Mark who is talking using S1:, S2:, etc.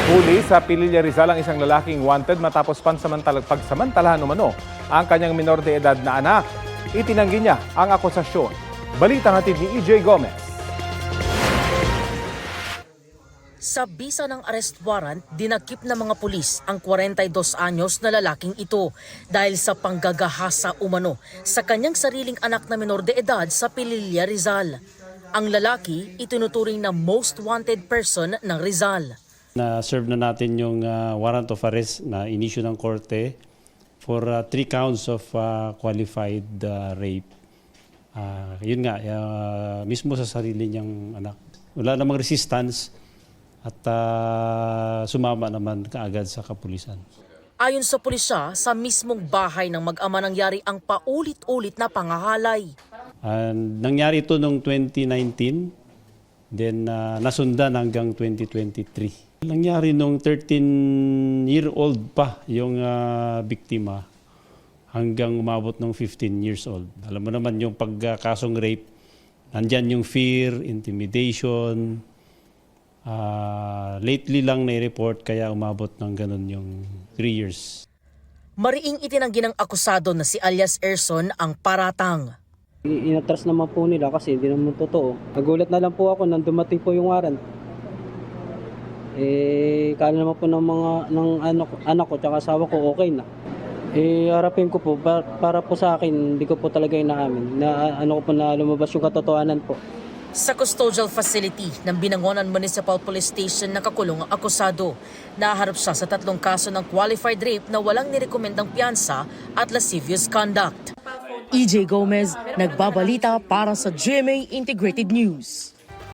S1: Huli sa Pililla Rizal ang isang lalaking wanted matapos pagsamantalahan umano ang kanyang minor de edad na anak. Itinanggi niya ang akusasyon. Balita hatid ni EJ Gomez.
S2: Sa bisa ng arrest warrant, dinakip ng mga pulis ang 42 anyos na lalaking ito dahil sa panggagahasa umano sa kanyang sariling anak na minor de edad sa Pililla Rizal. Ang lalaki itinuturing na most wanted person ng Rizal.
S3: Na-serve na natin yung warrant of arrest na inisyu ng korte for 3 counts of qualified rape. Yun nga, mismo sa sarili niyang anak. Wala namang resistance at sumama naman kaagad sa kapulisan.
S2: Ayon sa pulisya, sa mismong bahay ng mag-ama nangyari ang paulit-ulit na pangahalay.
S3: Nangyari ito noong 2019, then nasundan hanggang 2023. Nangyari nung 13-year-old pa yung biktima hanggang umabot ng 15 years old. Alam mo naman yung pagkasong rape, nandyan yung fear, intimidation. Lately lang na-report kaya umabot ng ganun yung 3 years.
S2: Mariing itinanggi ng akusado na si alias Erson ang paratang.
S4: Inatras naman po nila kasi hindi naman totoo. Nagulat na lang po ako nang dumating po yung warrant. Kala naman po ng anak ko tsaka asawa ko okay na. Harapin ko po para po sa akin, hindi ko po talaga inaamin na na lumabas yung katotohanan po.
S2: Sa custodial facility ng Binangonan Municipal Police Station nakakulong ang akusado. Naharap siya sa 3 kaso ng qualified rape na walang nirekomendang piyansa at lascivious conduct. EJ Gomez, nagbabalita para sa GMA Integrated News.